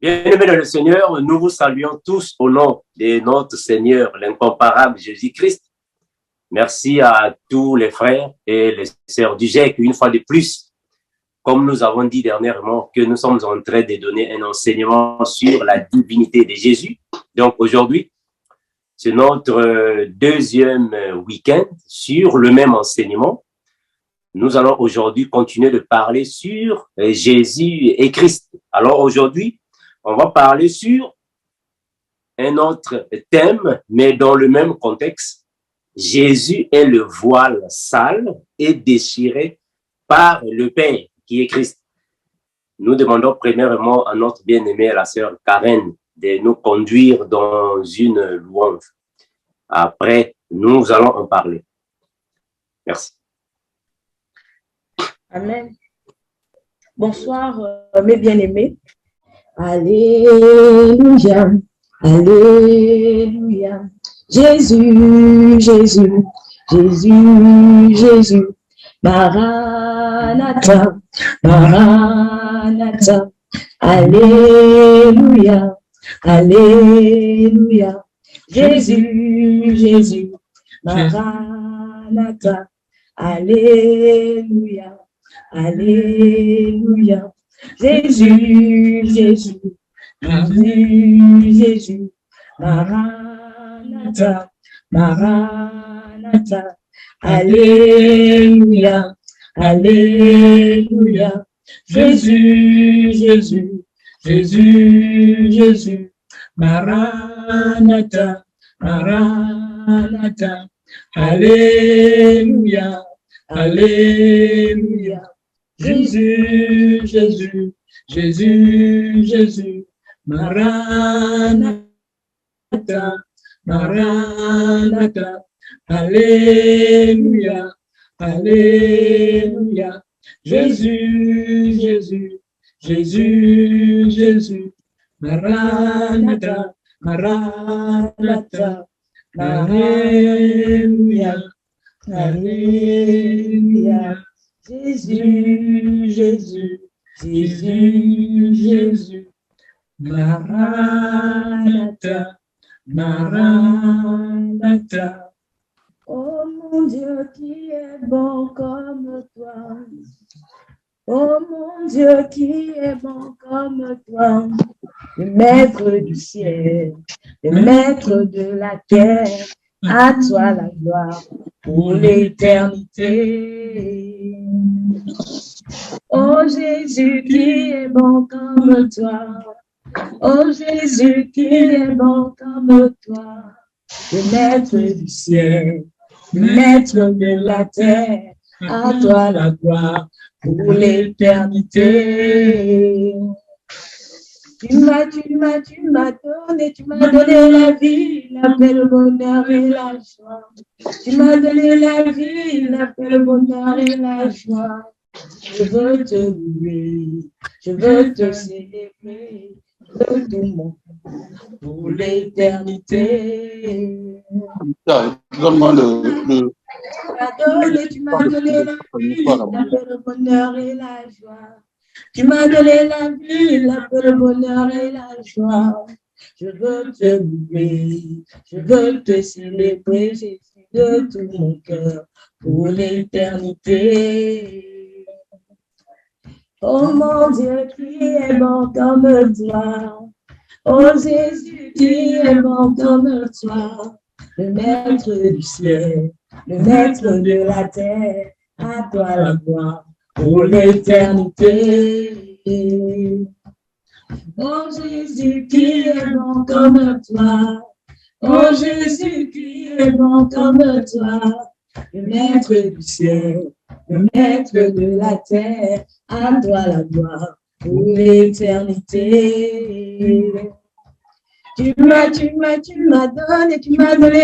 Bien-aimés dans le Seigneur, nous vous saluons tous au nom de notre Seigneur, l'incomparable Jésus-Christ. Merci à tous les frères et les sœurs du GEC, une fois de plus, comme nous avons dit dernièrement, que nous sommes en train de donner un enseignement sur la divinité de Jésus. Donc aujourd'hui, c'est notre deuxième week-end sur le même enseignement. Nous allons aujourd'hui continuer de parler sur Jésus et Christ. Alors aujourd'hui, on va parler sur un autre thème, mais dans le même contexte. Jésus est le voile sale et déchiré par le Père, qui est Christ. Nous demandons premièrement à notre bien-aimée, la sœur Karen, de nous conduire dans une louange. Après, nous allons en parler. Merci. Amen. Bonsoir, mes bien-aimés. Alléluia, alléluia. Jésus, Jésus, Jésus, Jésus. Maranatha, Maranatha. Alléluia, alléluia. Jésus, Jésus. Maranatha. Alléluia, alléluia. Jésus, Jésus, Jésus, Jésus, Maranatha, Maranatha, alléluia, alléluia. Jésus, Jésus, Jésus, Jésus, Maranatha, Maranatha, alléluia, alléluia. Jésus, Jésus, Jésus, Jésus, Maranatha, Maranatha, alléluia, alléluia. Jésus, Jésus, Jésus, Jésus, Maranatha, Maranatha, alléluia, alléluia. Jésus, Jésus, Jésus, Jésus, Maranatha, Maranatha. Oh mon Dieu qui est bon comme toi, oh mon Dieu qui est bon comme toi, le maître du ciel, le maître de la terre, à toi la gloire pour l'éternité. Oh Jésus qui est bon comme toi, oh Jésus qui est bon comme toi, le maître du ciel, le maître de la terre, à toi la gloire pour l'éternité. Tu m'as donné la vie, la paix, le bonheur et la joie. Tu m'as donné la vie, la paix, le bonheur et la joie. Je veux te louer, je veux te célébrer de tout mon cœur pour l'éternité. Tu m'as donné la vie, la paix, le bonheur et la joie. Tu m'as donné la vie, la paix, le bonheur et la joie. Je veux te louer, je veux te célébrer, Jésus, de tout mon cœur pour l'éternité. Oh mon Dieu qui est bon comme toi, oh Jésus qui est bon comme toi, le maître du ciel, le maître de la terre, à toi la gloire pour l'éternité. Oh Jésus qui est bon comme toi, oh Jésus qui est bon comme toi, le maître du ciel, le maître de la terre, à toi la gloire pour l'éternité. Tu m'as donné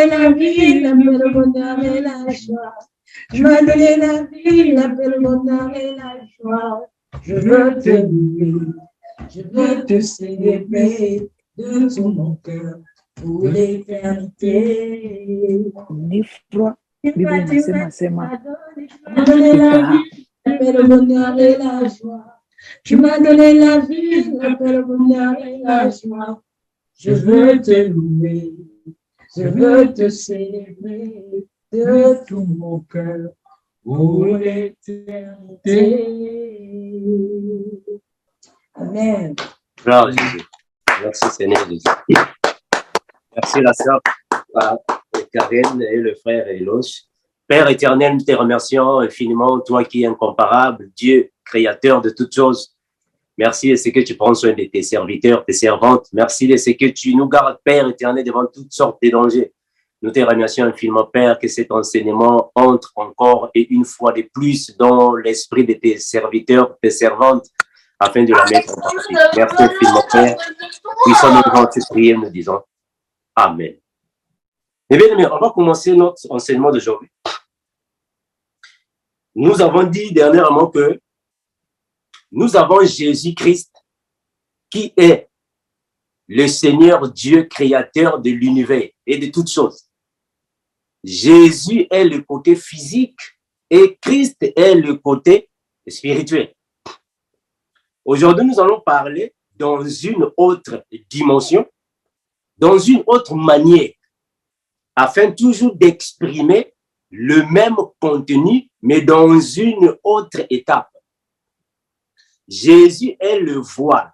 la vie, la paix, le bonheur et la joie. Tu m'as donné la vie, la paix, le bonheur et la joie. Je veux te louer, je veux te célébrer de tout mon cœur pour l'éternité. Tu m'as donné la vie, la paix, le bonheur et la joie. Tu m'as donné la vie, la paix, le bonheur et la joie. Je veux te louer, je veux te célébrer de tout mon cœur pour l'éternité. Amen. Gloire à Jésus. Merci Seigneur Jésus. Merci la sœur Karen et le frère Eloche. Père éternel, nous te remercions infiniment, toi qui es incomparable, Dieu, créateur de toutes choses. Merci de ce que tu prends soin de tes serviteurs, tes servantes. Merci de ce que tu nous gardes, Père éternel, devant toutes sortes de dangers. Nous te remercions infiniment, Père, que cet enseignement entre encore et une fois de plus dans l'esprit de tes serviteurs, tes servantes, afin de la mettre en pratique. Merci infiniment, Père. Puissons-nous devant cette prière, nous disons Amen. Eh bien, on va commencer notre enseignement d'aujourd'hui. Nous avons dit dernièrement que nous avons Jésus-Christ qui est le Seigneur Dieu créateur de l'univers et de toutes choses. Jésus est le côté physique et Christ est le côté spirituel. Aujourd'hui, nous allons parler dans une autre dimension, dans une autre manière, afin toujours d'exprimer le même contenu, mais dans une autre étape. Jésus est le voile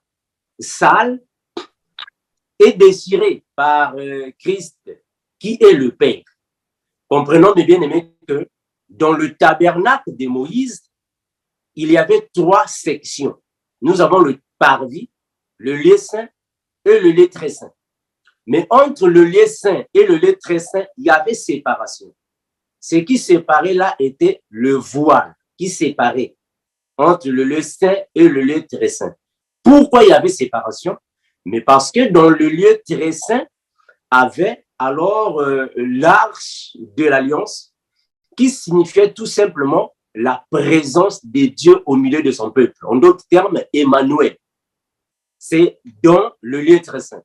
sale et désiré par Christ, qui est le Père. Comprenons, mes bien-aimés, que dans le tabernacle de Moïse, il y avait 3 sections. Nous avons le parvis, le lieu saint et le lieu très saint. Mais entre le lieu saint et le lieu très saint, il y avait séparation. Ce qui séparait là était le voile qui séparait entre le lieu saint et le lieu très saint. Pourquoi il y avait séparation? Mais parce que dans le lieu très saint, avait alors l'arche de l'alliance qui signifiait tout simplement la présence de Dieu au milieu de son peuple. En d'autres termes, Emmanuel. C'est dans le lieu très saint.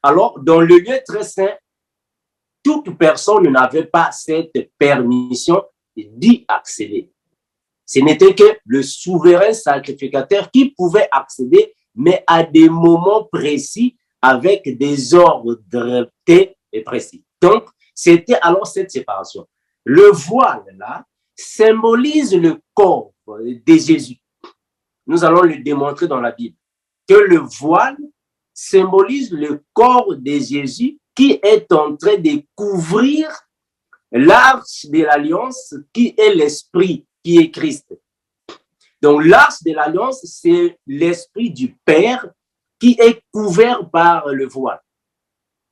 Alors, dans le lieu très saint, toute personne n'avait pas cette permission d'y accéder. Ce n'était que le souverain sacrificateur qui pouvait accéder, mais à des moments précis, avec des ordres et précis. Donc, c'était alors cette séparation. Le voile, là, symbolise le corps de Jésus. Nous allons le démontrer dans la Bible, que le voile symbolise le corps de Jésus qui est en train de couvrir l'arche de l'alliance qui est l'esprit, qui est Christ. Donc l'arche de l'alliance, c'est l'esprit du Père qui est couvert par le voile.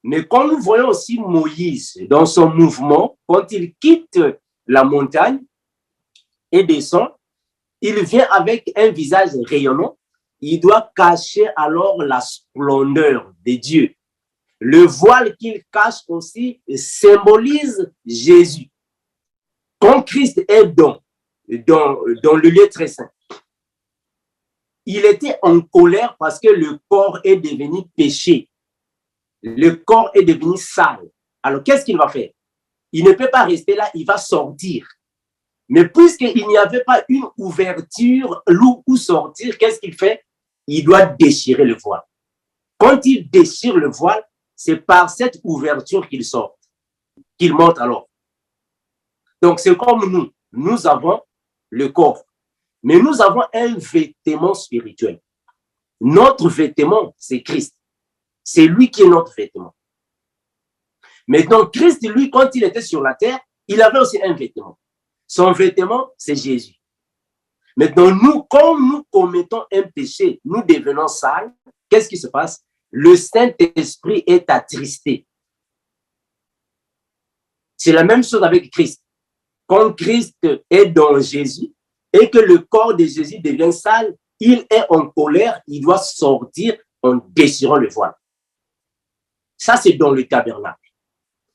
Mais quand nous voyons aussi Moïse dans son mouvement, quand il quitte la montagne et descend, il vient avec un visage rayonnant. Il doit cacher alors la splendeur de Dieu. Le voile qu'il cache aussi symbolise Jésus. Quand Christ est dans le lieu très saint, il était en colère parce que le corps est devenu péché. Le corps est devenu sale. Alors, qu'est-ce qu'il va faire? Il ne peut pas rester là, il va sortir. Mais puisqu'il n'y avait pas une ouverture où sortir, qu'est-ce qu'il fait? Il doit déchirer le voile. Quand il déchire le voile, c'est par cette ouverture qu'il sort, qu'il monte alors. Donc, c'est comme nous avons le corps, mais nous avons un vêtement spirituel. Notre vêtement, c'est Christ. C'est lui qui est notre vêtement. Maintenant, Christ, lui, quand il était sur la terre, il avait aussi un vêtement. Son vêtement, c'est Jésus. Maintenant, nous, quand nous commettons un péché, nous devenons sales, qu'est-ce qui se passe? Le Saint-Esprit est attristé. C'est la même chose avec Christ. Quand Christ est dans Jésus et que le corps de Jésus devient sale, il est en colère, il doit sortir en déchirant le voile. Ça, c'est dans le tabernacle.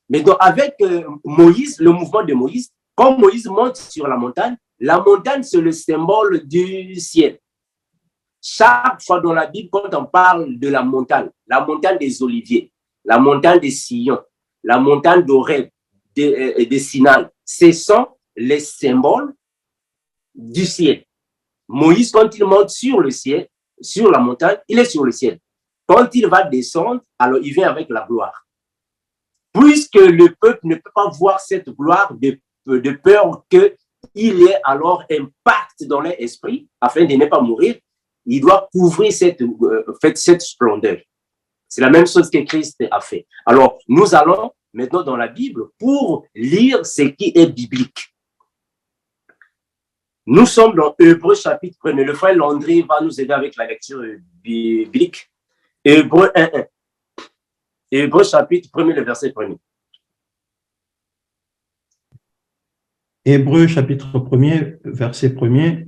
Mais donc, avec Moïse, le mouvement de Moïse, quand Moïse monte sur la montagne, c'est le symbole du ciel. Chaque fois dans la Bible, quand on parle de la montagne des Oliviers, la montagne des Sion, la montagne d'Horeb, de Sinaï, ce sont les symboles du ciel. Moïse, quand il monte sur le ciel, sur la montagne, il est sur le ciel. Quand il va descendre, alors il vient avec la gloire. Puisque le peuple ne peut pas voir cette gloire de peur qu'il ait alors un pacte dans leur esprit afin de ne pas mourir, il doit couvrir cette splendeur. C'est la même chose que Christ a fait. Alors, nous allons maintenant dans la Bible pour lire ce qui est biblique. Nous sommes dans Hébreux chapitre 1. Le frère Landry va nous aider avec la lecture biblique. Hébreux 1.1. Hébreux chapitre 1, le verset 1. Hébreux chapitre 1, verset 1.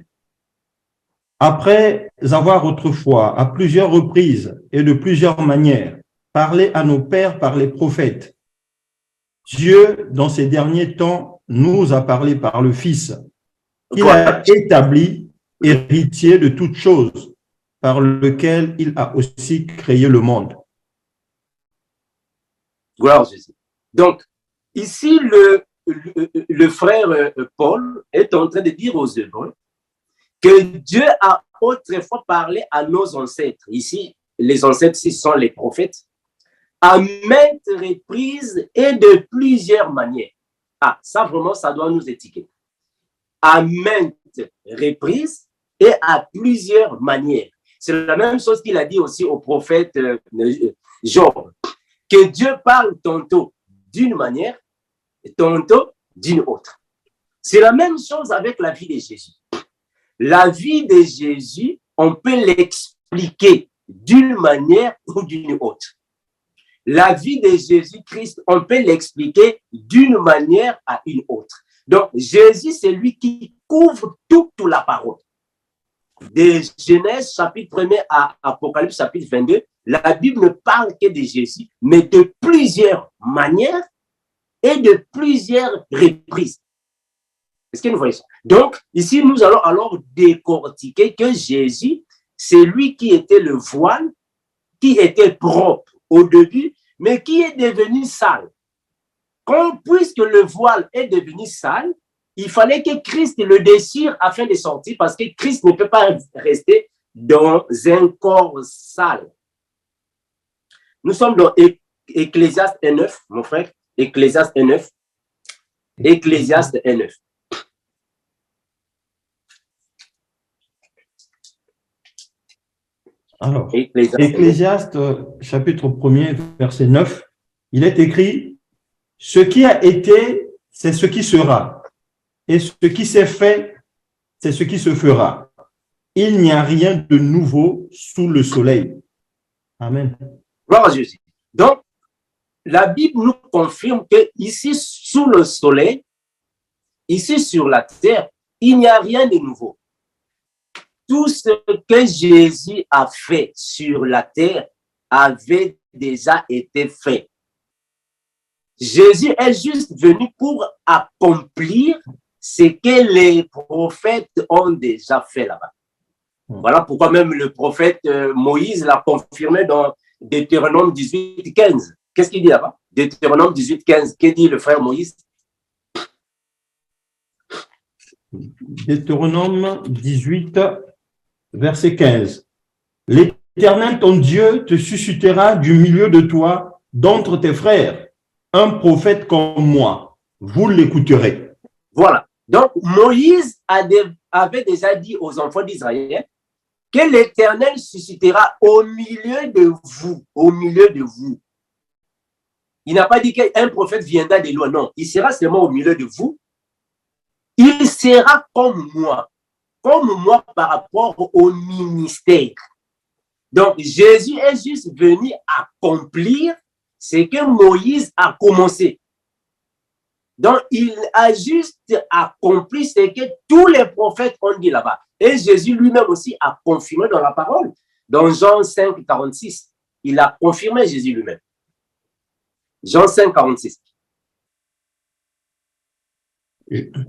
Après avoir autrefois, à plusieurs reprises et de plusieurs manières, parlé à nos pères par les prophètes, Dieu, dans ces derniers temps, nous a parlé par le Fils, qu'il a établi héritier de toutes choses, par lequel il a aussi créé le monde. Gloire à Jésus. Donc, ici, le frère Paul est en train de dire aux Hébreux que Dieu a autrefois parlé à nos ancêtres. Ici, les ancêtres, ce sont les prophètes, à maintes reprises et de plusieurs manières. Ah, ça vraiment, ça doit nous étiqueter. À maintes reprises et à plusieurs manières. C'est la même chose qu'il a dit aussi au prophète Job, que Dieu parle tantôt d'une manière et tantôt d'une autre. C'est la même chose avec la vie de Jésus. La vie de Jésus, on peut l'expliquer d'une manière ou d'une autre. La vie de Jésus-Christ, on peut l'expliquer d'une manière à une autre. Donc, Jésus, c'est lui qui couvre toute la parole. De Genèse chapitre 1 à Apocalypse chapitre 22, la Bible ne parle que de Jésus, mais de plusieurs manières et de plusieurs reprises. Est-ce que nous voyons ça? Donc, ici, nous allons alors décortiquer que Jésus, c'est lui qui était le voile, qui était propre au début, mais qui est devenu sale. Puisque le voile est devenu sale, il fallait que Christ le déchire afin de sortir, parce que Christ ne peut pas rester dans un corps sale. Nous sommes dans Ecclésiaste 1.9, mon frère. Ecclésiaste 1.9. Ecclésiaste 1.9. Alors, Ecclésiaste chapitre 1er, verset 9, il est écrit « Ce qui a été, c'est ce qui sera, et ce qui s'est fait, c'est ce qui se fera. Il n'y a rien de nouveau sous le soleil. » Amen. Gloire à Jésus. Donc, la Bible nous confirme que ici, sous le soleil, ici sur la terre, il n'y a rien de nouveau. Tout ce que Jésus a fait sur la terre avait déjà été fait. Jésus est juste venu pour accomplir ce que les prophètes ont déjà fait là-bas. Voilà pourquoi même le prophète Moïse l'a confirmé dans Deutéronome 18, 15. Qu'est-ce qu'il dit là-bas? Deutéronome 18, 15. Que dit le frère Moïse? Deutéronome 18, verset 15. L'Éternel, ton Dieu, te suscitera du milieu de toi, d'entre tes frères, un prophète comme moi. Vous l'écouterez. Voilà. Donc, Moïse avait déjà dit aux enfants d'Israël que l'Éternel suscitera au milieu de vous. Au milieu de vous. Il n'a pas dit qu'un prophète viendra de loin. Non, il sera seulement au milieu de vous. Il sera comme moi par rapport au ministère. Donc, Jésus est juste venu accomplir ce que Moïse a commencé. Donc, il a juste accompli ce que tous les prophètes ont dit là-bas. Et Jésus lui-même aussi a confirmé dans la parole. Dans Jean 5, 46, il a confirmé Jésus lui-même. Jean 5, 46.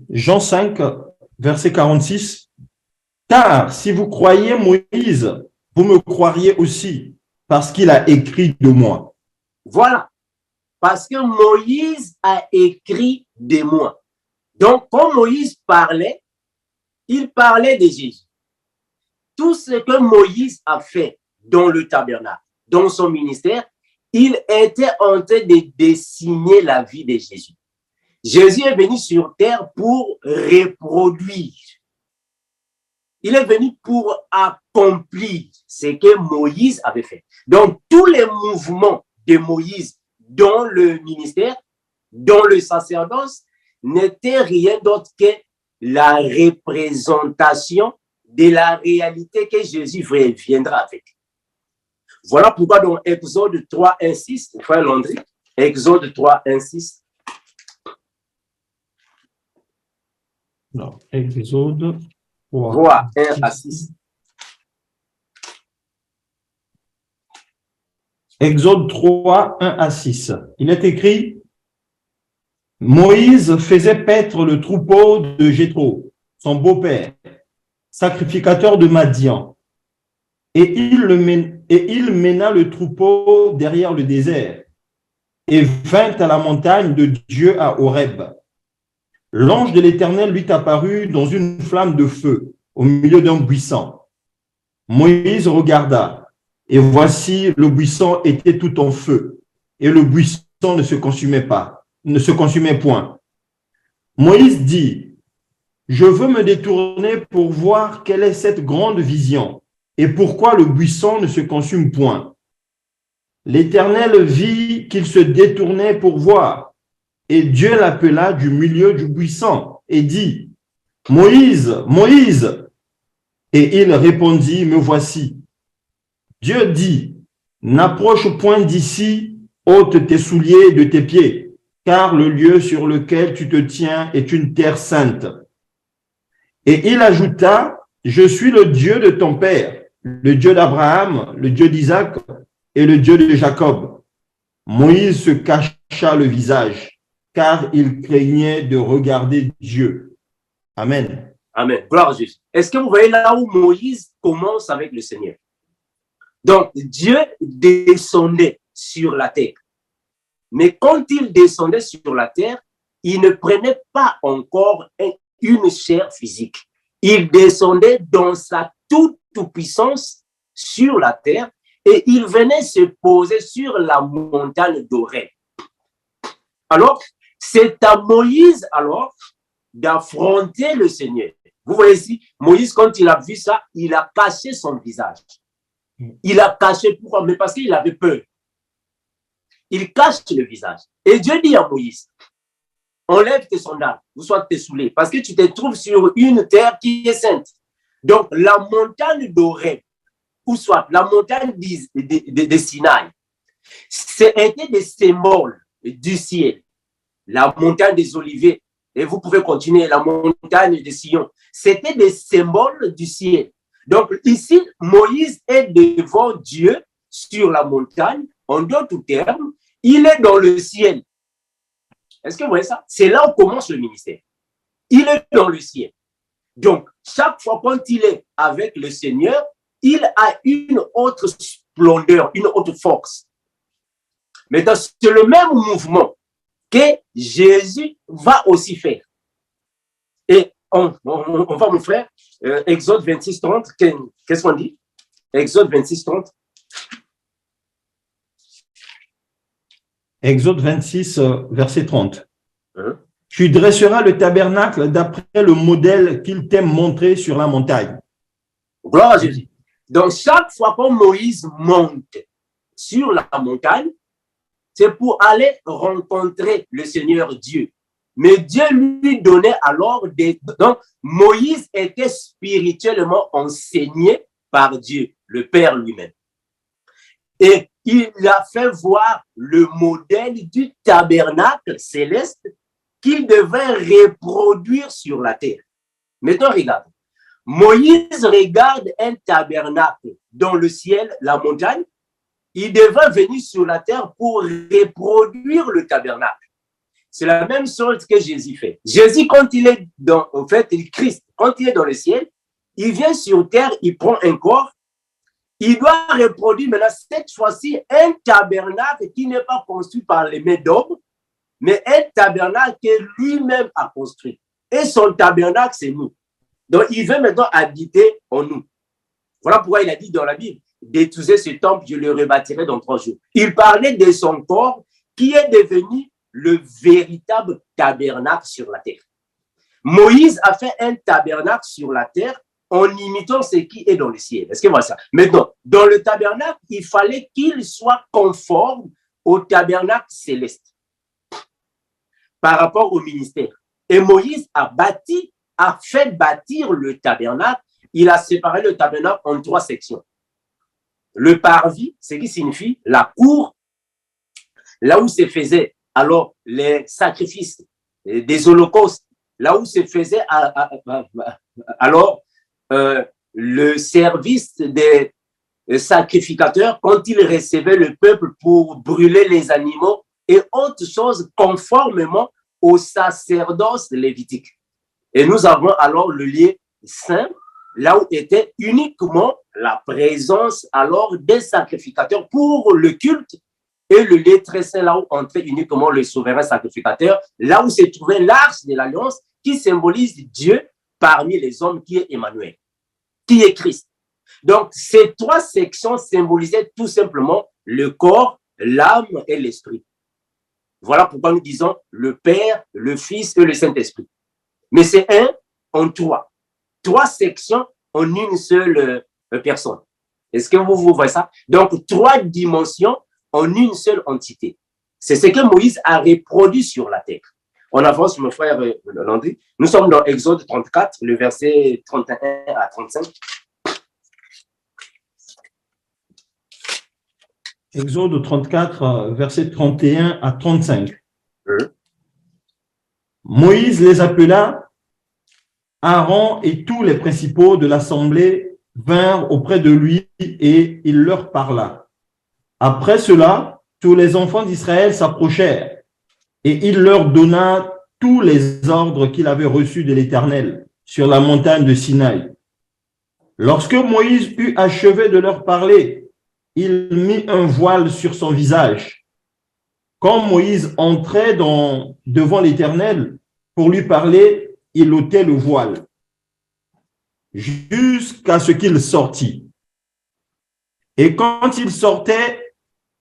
Jean 5, verset 46. Car si vous croyez Moïse, vous me croiriez aussi, parce qu'il a écrit de moi. Voilà. Parce que Moïse a écrit de moi. Donc, quand Moïse parlait, il parlait de Jésus. tout ce que Moïse a fait dans le tabernacle, dans son ministère, il était en train de dessiner la vie de Jésus. Jésus est venu sur terre pour reproduire. Il est venu pour accomplir ce que Moïse avait fait. Donc, tous les mouvements de Moïse dans le ministère, dans le sacerdoce, n'étaient rien d'autre que la représentation de la réalité que Jésus viendra avec. Voilà pourquoi dans Exode 3, 1, 6, frère Landry, Exode 3, 1, 6. Non, Exode 3, 1 à 6. Exode 3, 1 à 6. Il est écrit: Moïse faisait paître le troupeau de Jéthro, son beau-père, sacrificateur de Madian, et il mena le troupeau derrière le désert et vint à la montagne de Dieu à Horeb. L'ange de l'Éternel lui apparut dans une flamme de feu au milieu d'un buisson. Moïse regarda, et voici le buisson était tout en feu, et le buisson ne se consumait point. Moïse dit: Je veux me détourner pour voir quelle est cette grande vision, et pourquoi le buisson ne se consume point. L'Éternel vit qu'il se détournait pour voir, et Dieu l'appela du milieu du buisson et dit: Moïse, Moïse! Et il répondit: Me voici. Dieu dit: N'approche point d'ici, ôte tes souliers de tes pieds, car le lieu sur lequel tu te tiens est une terre sainte. Et il ajouta: Je suis le Dieu de ton père, le Dieu d'Abraham, le Dieu d'Isaac et le Dieu de Jacob. Moïse se cacha le visage, car il craignait de regarder Dieu. Amen. Amen. Gloire à Jésus. Est-ce que vous voyez là où Moïse commence avec le Seigneur? Donc, Dieu descendait sur la terre. Mais quand il descendait sur la terre, il ne prenait pas encore une chair physique. Il descendait dans sa toute-puissance sur la terre et il venait se poser sur la montagne d'Horeb. Alors, c'est à Moïse alors d'affronter le Seigneur. Vous voyez ici, Moïse, quand il a vu ça, il a caché son visage. Il a caché, pourquoi? Mais parce qu'il avait peur. Il cache le visage. Et Dieu dit à Moïse: enlève tes sandales, ou soit tes souliers, parce que tu te trouves sur une terre qui est sainte. Donc, la montagne d'Horeb, ou soit la montagne de Sinaï, c'était des symboles du ciel. La montagne des Oliviers, et vous pouvez continuer, la montagne de Sion, c'était des symboles du ciel. Donc, ici, Moïse est devant Dieu sur la montagne. En d'autres termes, il est dans le ciel. Est-ce que vous voyez ça? C'est là où commence le ministère. Il est dans le ciel. Donc, chaque fois quand il est avec le Seigneur, il a une autre splendeur, une autre force. Maintenant, c'est le même mouvement que Jésus va aussi faire. Et on va, mon frère, Exode 26, 30, qu'est-ce qu'on dit? Exode 26, 30. Exode 26, verset 30. Tu dresseras le tabernacle d'après le modèle qu'il t'aime montré sur la montagne. Gloire à Jésus. Donc, chaque fois que Moïse monte sur la montagne, c'est pour aller rencontrer le Seigneur Dieu. Mais Dieu lui donnait alors des... Donc, Moïse était spirituellement enseigné par Dieu, le Père lui-même. Et il a fait voir le modèle du tabernacle céleste qu'il devait reproduire sur la terre. Maintenant, regarde. Moïse regarde un tabernacle dans le ciel, la montagne. Il devait venir sur la terre pour reproduire le tabernacle. C'est la même chose que Jésus fait. Jésus, quand il est dans, en fait, Christ, quand il est dans le ciel, il vient sur terre, il prend un corps, il doit reproduire maintenant, cette fois-ci, un tabernacle qui n'est pas construit par les mains d'hommes, mais un tabernacle que lui-même a construit. Et son tabernacle, c'est nous. Donc, il veut maintenant habiter en nous. Voilà pourquoi il a dit dans la Bible, détruisez ce temple, je le rebâtirai dans 3 jours. Il parlait de son corps qui est devenu le véritable tabernacle sur la terre. Moïse a fait un tabernacle sur la terre en imitant ce qui est dans le ciel. Est-ce que vous voyez ça? Maintenant, dans le tabernacle, il fallait qu'il soit conforme au tabernacle céleste par rapport au ministère. Et Moïse a fait bâtir le tabernacle. Il a séparé le tabernacle en 3 sections. Le parvis, ce qui signifie la cour, là où se faisaient alors les sacrifices des holocaustes, là où se faisait alors le service des sacrificateurs quand ils recevaient le peuple pour brûler les animaux et autres choses conformément au sacerdoce lévitique. Et nous avons alors le lieu saint, là où était uniquement la présence alors des sacrificateurs pour le culte, et le lieu très saint, là où entrait uniquement le souverain sacrificateur, là où se trouvait l'arche de l'alliance qui symbolise Dieu parmi les hommes, qui est Emmanuel, qui est Christ. Donc, ces 3 sections symbolisaient tout simplement le corps, l'âme et l'esprit. Voilà pourquoi nous disons le Père, le Fils et le Saint-Esprit. Mais c'est un en 3. 3 sections en une seule personne. Est-ce que vous voyez ça? Donc, 3 dimensions en une seule entité. C'est ce que Moïse a reproduit sur la terre. On avance, mon frère Landry. Nous sommes dans Exode 34, le verset 31 à 35. Exode 34, verset 31 à 35. Moïse les appela, Aaron et tous les principaux de l'assemblée vinrent auprès de lui et il leur parla. Après cela, tous les enfants d'Israël s'approchèrent et il leur donna tous les ordres qu'il avait reçus de l'Éternel sur la montagne de Sinaï. Lorsque Moïse eut achevé de leur parler, il mit un voile sur son visage. Quand Moïse entrait devant l'Éternel pour lui parler, il ôtait le voile jusqu'à ce qu'il sortît. Et quand il sortait,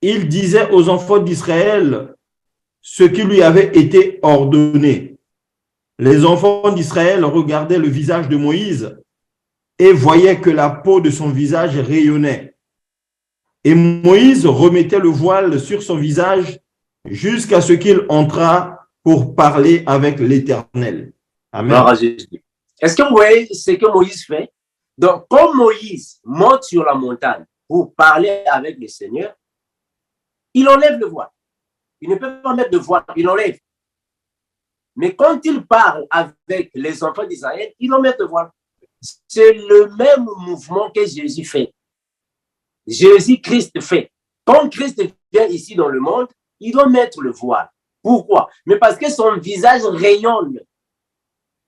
il disait aux enfants d'Israël ce qui lui avait été ordonné. Les enfants d'Israël regardaient le visage de Moïse et voyaient que la peau de son visage rayonnait. Et Moïse remettait le voile sur son visage jusqu'à ce qu'il entrât pour parler avec l'Éternel. Amen. Est-ce que vous voyez ce que Moïse fait? Donc, quand Moïse monte sur la montagne pour parler avec le Seigneur, il enlève le voile. Il ne peut pas mettre de voile, il enlève. Mais quand il parle avec les enfants d'Israël, il en met le voile. C'est le même mouvement que Jésus fait. Jésus-Christ fait. Quand Christ vient ici dans le monde, il doit mettre le voile. Pourquoi? Mais parce que son visage rayonne.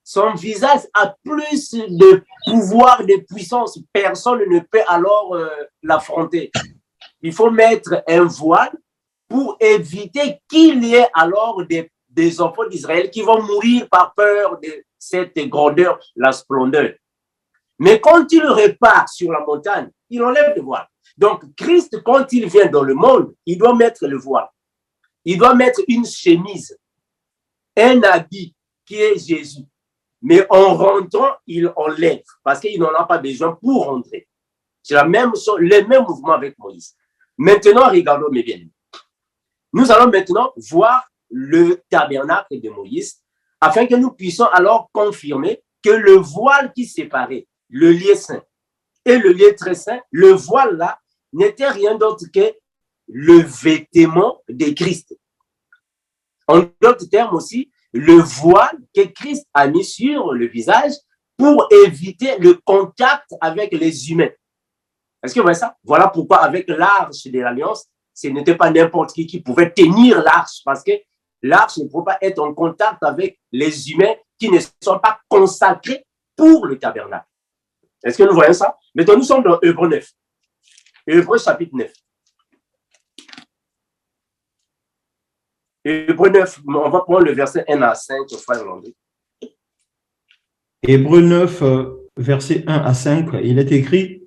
Son visage a plus de pouvoir, de puissance. Personne ne peut alors l'affronter. Il faut mettre un voile pour éviter qu'il y ait alors des enfants d'Israël qui vont mourir par peur de cette grandeur, la splendeur. Mais quand il repart sur la montagne, il enlève le voile. Donc, Christ, quand il vient dans le monde, il doit mettre le voile. Il doit mettre une chemise, un habit qui est Jésus. Mais en rentrant, il enlève parce qu'il n'en a pas besoin pour rentrer. C'est la même chose, le même mouvement avec Moïse. Maintenant, regardons mes bien. Nous allons maintenant voir le tabernacle de Moïse afin que nous puissions alors confirmer que le voile qui séparait le lieu saint et le lieu très saint, le voile là n'était rien d'autre que le vêtement de Christ. En d'autres termes aussi, le voile que Christ a mis sur le visage pour éviter le contact avec les humains. Est-ce que vous voyez ça? Voilà pourquoi avec l'arche de l'Alliance, ce n'était pas n'importe qui pouvait tenir l'arche parce que l'arche ne pouvait pas être en contact avec les humains qui ne sont pas consacrés pour le tabernacle. Est-ce que nous voyons ça? Maintenant, nous sommes dans Hébreux 9. Hébreux chapitre 9. Hébreux 9, on va prendre le verset 1 à 5, frère Landry. Hébreux 9, verset 1 à 5, il est écrit: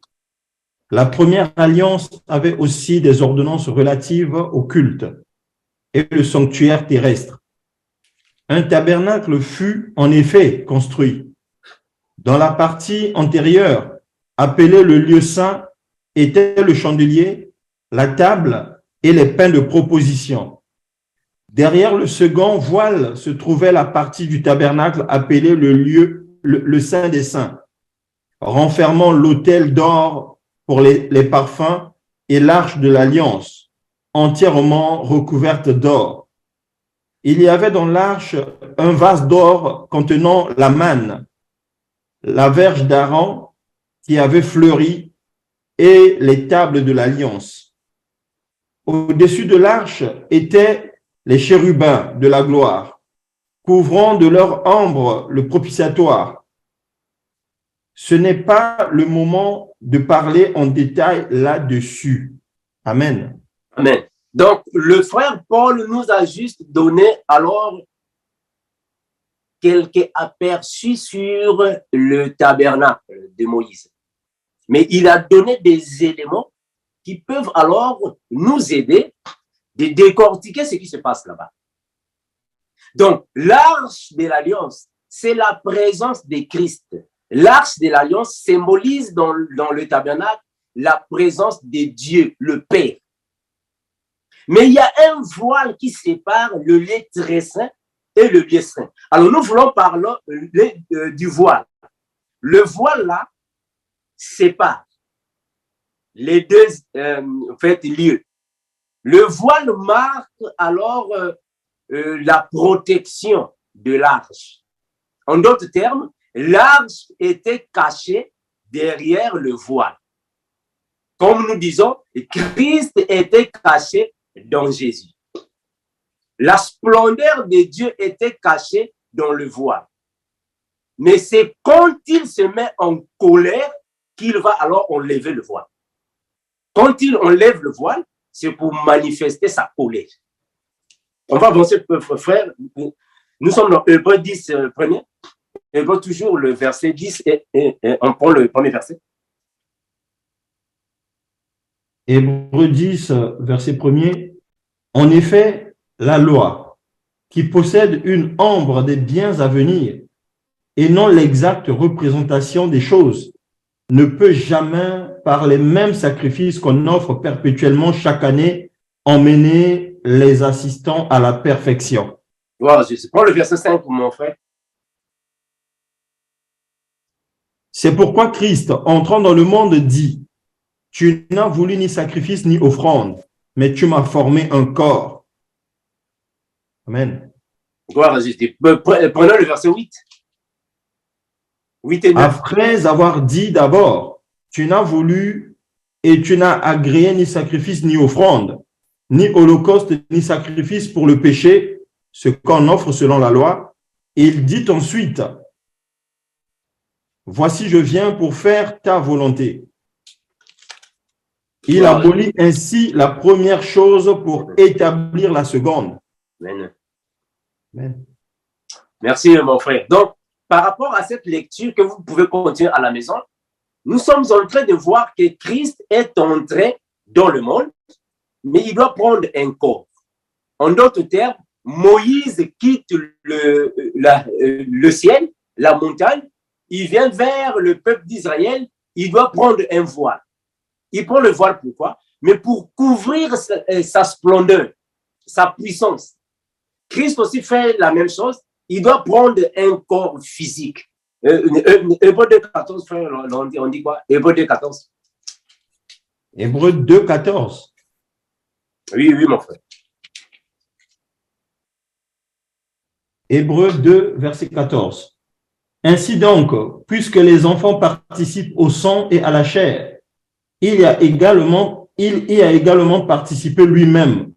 La première alliance avait aussi des ordonnances relatives au culte et le sanctuaire terrestre. Un tabernacle fut en effet construit. Dans la partie antérieure, appelée le lieu saint, était le chandelier, la table et les pains de proposition. Derrière le second voile se trouvait la partie du tabernacle appelée le Saint des Saints, renfermant l'autel d'or pour les parfums et l'arche de l'alliance, entièrement recouverte d'or. Il y avait dans l'arche un vase d'or contenant la manne, la verge d'Aaron qui avait fleuri et les tables de l'alliance. Au-dessus de l'arche étaient les chérubins de la gloire, couvrant de leur ombre le propitiatoire. Ce n'est pas le moment de parler en détail là-dessus. Amen. Amen. Donc, le frère Paul nous a juste donné alors quelques aperçus sur le tabernacle de Moïse. Mais il a donné des éléments qui peuvent alors nous aider de décortiquer ce qui se passe là-bas. Donc, l'arche de l'alliance, c'est la présence de Christ. L'arche de l'alliance symbolise dans le tabernacle la présence de Dieu, le Père. Mais il y a un voile qui sépare le lieu très saint et le lieu saint. Alors, nous voulons parler du voile. Le voile là sépare les deux lieux. Le voile marque alors la protection de l'arche. En d'autres termes, l'arche était cachée derrière le voile. Comme nous disons, Christ était caché dans Jésus. La splendeur de Dieu était cachée dans le voile. Mais c'est quand il se met en colère qu'il va alors enlever le voile. Quand il enlève le voile, c'est pour manifester sa colère. On va avancer, frère. Nous sommes dans Hébreux 10, premier. Hébreux toujours le verset 10 et on prend le premier verset. Hébreux 10, verset 1er. En effet, la loi, qui possède une ombre des biens à venir et non l'exacte représentation des choses, ne peut jamais, par les mêmes sacrifices qu'on offre perpétuellement chaque année, emmener les assistants à la perfection. Voilà, je prends le verset 5 pour mon frère. C'est pourquoi Christ, entrant dans le monde, dit: tu n'as voulu ni sacrifice ni offrande, mais tu m'as formé un corps. Amen. Gloire à Jésus. Prenons le verset 8. 8 et 9. Après avoir dit d'abord, tu n'as voulu et tu n'as agréé ni sacrifice ni offrande, ni holocauste ni sacrifice pour le péché, ce qu'on offre selon la loi. Et il dit ensuite: voici, je viens pour faire ta volonté. Il abolit ainsi la première chose pour établir la seconde. Amen. Amen. Merci, mon frère. Donc, par rapport à cette lecture que vous pouvez continuer à la maison, nous sommes en train de voir que Christ est entré dans le monde, mais il doit prendre un corps. En d'autres termes, Moïse quitte le ciel, la montagne, il vient vers le peuple d'Israël, il doit prendre un voile. Il prend le voile pourquoi? Mais pour couvrir sa splendeur, sa puissance. Christ aussi fait la même chose. Il doit prendre un corps physique. Hébreux 2,14, frère, on dit quoi? Hébreux 2,14. Hébreux 2,14. Oui, mon frère. Hébreux 2, verset 14. Ainsi donc, puisque les enfants participent au sang et à la chair, il y a également participé lui-même,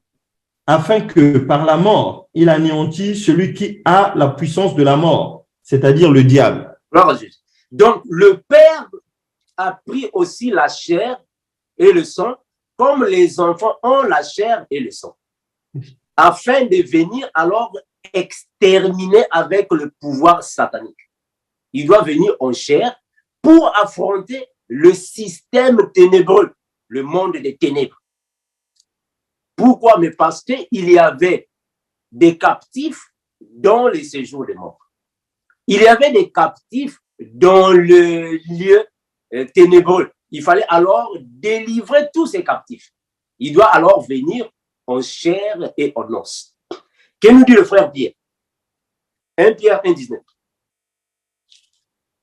afin que par la mort, il anéantisse celui qui a la puissance de la mort, c'est-à-dire le diable. Donc, le Père a pris aussi la chair et le sang, comme les enfants ont la chair et le sang, afin de venir alors exterminer avec le pouvoir satanique. Il doit venir en chair pour affronter le système ténébreux, le monde des ténèbres. Pourquoi? Mais parce qu'il y avait des captifs dans les séjours des morts. Il y avait des captifs dans le lieu ténébreux. Il fallait alors délivrer tous ces captifs. Il doit alors venir en chair et en os. Que nous dit le frère Pierre? 1 Pierre 1,19.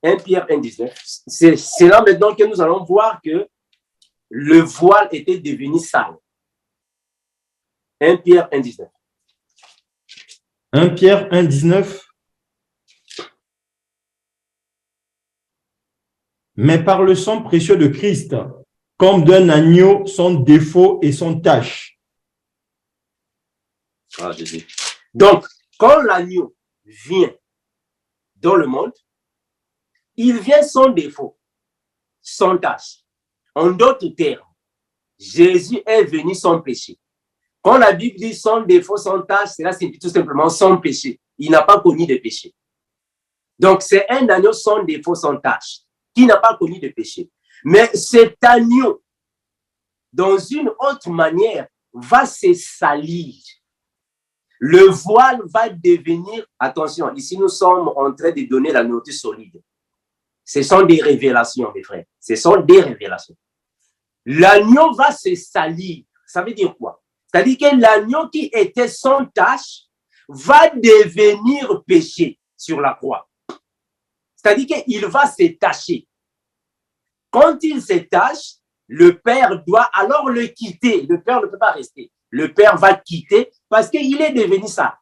1 Pierre 1,19. C'est là maintenant que nous allons voir que le voile était devenu sale. 1 Pierre 1,19. 1 Pierre 1,19. Mais par le sang précieux de Christ, comme d'un agneau sans défaut et sans tache. Ah, Jésus. Donc, quand l'agneau vient dans le monde, il vient sans défaut, sans tache. En d'autres termes, Jésus est venu sans péché. Quand la Bible dit sans défaut, sans tache, cela signifie tout simplement sans péché. Il n'a pas connu de péché. Donc, c'est un agneau sans défaut, sans tache, qui n'a pas connu de péché. Mais cet agneau, dans une autre manière, va se salir. Le voile va devenir, attention, ici nous sommes en train de donner la notice solide. Ce sont des révélations, mes frères. Ce sont des révélations. L'agneau va se salir. Ça veut dire quoi? C'est-à-dire que l'agneau qui était sans tache va devenir péché sur la croix. C'est-à-dire qu'il va se tacher. Quand il se tache, le Père doit alors le quitter. Le Père ne peut pas rester. Le Père va quitter parce qu'il est devenu ça.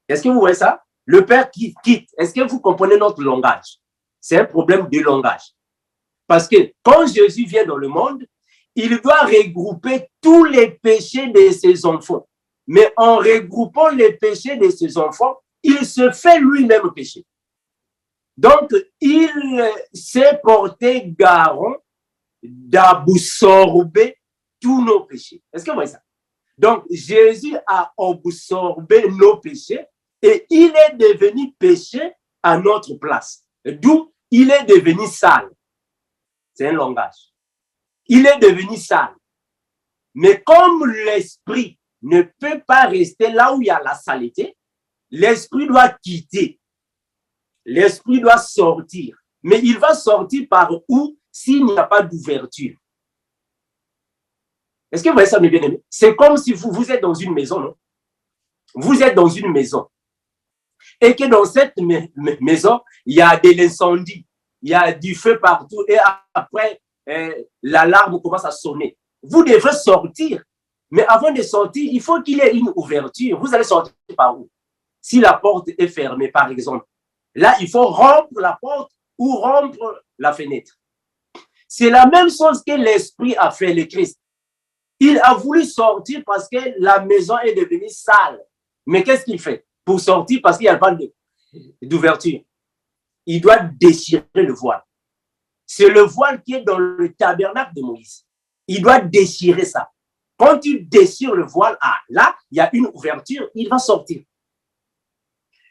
Est-ce que vous voyez ça? Le Père qui quitte. Est-ce que vous comprenez notre langage? C'est un problème de langage. Parce que quand Jésus vient dans le monde, il doit regrouper tous les péchés de ses enfants. Mais en regroupant les péchés de ses enfants, il se fait lui-même péché. Donc, il s'est porté garant d'absorber tous nos péchés. Est-ce que vous voyez ça? Donc, Jésus a absorbé nos péchés et il est devenu péché à notre place. D'où il est devenu sale. C'est un langage. Il est devenu sale. Mais comme l'esprit ne peut pas rester là où il y a la saleté, l'esprit doit quitter. L'esprit doit sortir. Mais il va sortir par où s'il n'y a pas d'ouverture? Est-ce que vous voyez ça, mes bien-aimés? C'est comme si vous êtes dans une maison, non? Vous êtes dans une maison. Et que dans cette maison, il y a de l'incendie. Il y a du feu partout. Et après, l'alarme commence à sonner. Vous devrez sortir. Mais avant de sortir, il faut qu'il y ait une ouverture. Vous allez sortir par où? Si la porte est fermée, par exemple. Là, il faut rompre la porte ou rompre la fenêtre. C'est la même chose que l'Esprit a fait, le Christ. Il a voulu sortir parce que la maison est devenue sale. Mais qu'est-ce qu'il fait? Pour sortir, parce qu'il n'y a pas d'ouverture. Il doit déchirer le voile. C'est le voile qui est dans le tabernacle de Moïse. Il doit déchirer ça. Quand il déchire le voile, là, il y a une ouverture, il va sortir.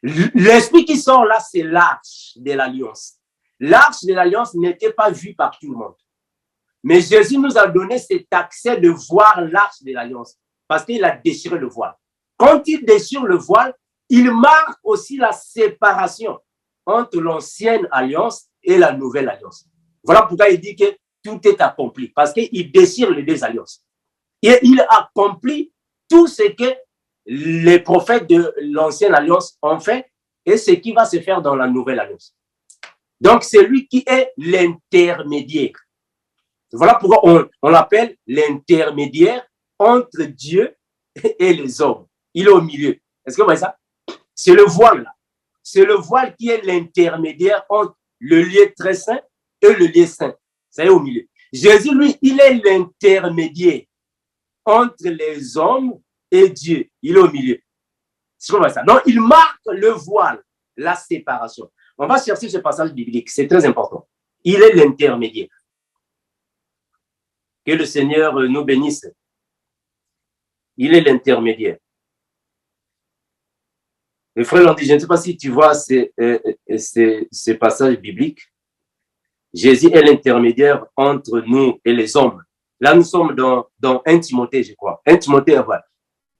L'esprit qui sort là, c'est l'arche de l'alliance. L'arche de l'alliance n'était pas vue par tout le monde. Mais Jésus nous a donné cet accès de voir l'arche de l'alliance parce qu'il a déchiré le voile. Quand il déchire le voile, il marque aussi la séparation entre l'ancienne alliance et la nouvelle alliance. Voilà pourquoi il dit que tout est accompli parce qu'il déchire les deux alliances. Et il accomplit tout ce que les prophètes de l'ancienne alliance ont fait et ce qui va se faire dans la nouvelle alliance. Donc, c'est lui qui est l'intermédiaire. Voilà pourquoi on l'appelle l'intermédiaire entre Dieu et les hommes. Il est au milieu. Est-ce que vous voyez ça? C'est le voile là. C'est le voile qui est l'intermédiaire entre le lieu très saint et le lieu saint. Ça est au milieu. Jésus, lui, il est l'intermédiaire entre les hommes et Dieu. Il est au milieu. C'est comme ça. Donc, il marque le voile, la séparation. On va chercher ce passage biblique. C'est très important. Il est l'intermédiaire. Que le Seigneur nous bénisse. Il est l'intermédiaire. Le frère Landy, je ne sais pas si tu vois ces passages bibliques. Jésus est l'intermédiaire entre nous et les hommes. Là, nous sommes dans 1 Timothée, je crois. 1 Timothée, voilà.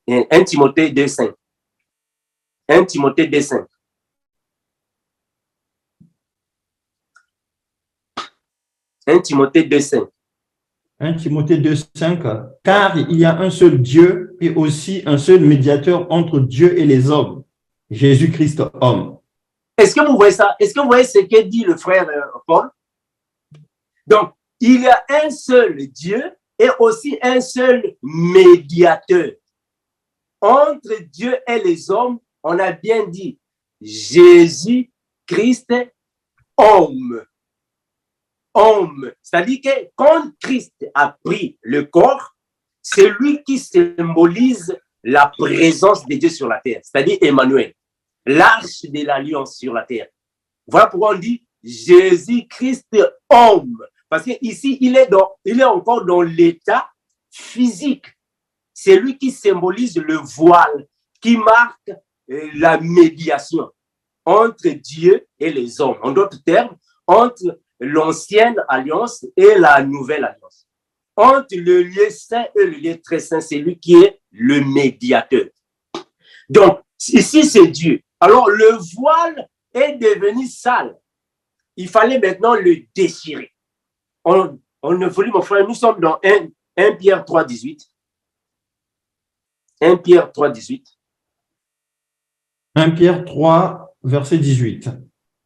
1 Timothée 2,5. 1 Timothée 2,5. 1 Timothée 2,5. 1 Timothée 2,5. Car il y a un seul Dieu et aussi un seul médiateur entre Dieu et les hommes, Jésus-Christ homme. Est-ce que vous voyez ça? Est-ce que vous voyez ce que dit le frère Paul? Donc, il y a un seul Dieu et aussi un seul médiateur. Entre Dieu et les hommes, on a bien dit Jésus-Christ homme. Homme. C'est-à-dire que quand Christ a pris le corps, c'est lui qui symbolise la présence de Dieu sur la terre, c'est-à-dire Emmanuel, l'arche de l'alliance sur la terre. Voilà pourquoi on dit Jésus-Christ homme. Parce qu'ici, il est encore dans l'état physique. C'est lui qui symbolise le voile, qui marque la médiation entre Dieu et les hommes. En d'autres termes, entre l'ancienne alliance et la nouvelle alliance. Entre le lieu saint et le lieu très saint, c'est lui qui est le médiateur. Donc, ici, c'est Dieu. Alors, le voile est devenu sale. Il fallait maintenant le déchirer. On ne voulait, mon frère, nous sommes dans 1 Pierre 3, 18. 1 Pierre 3, 18. 1 Pierre 3, verset 18.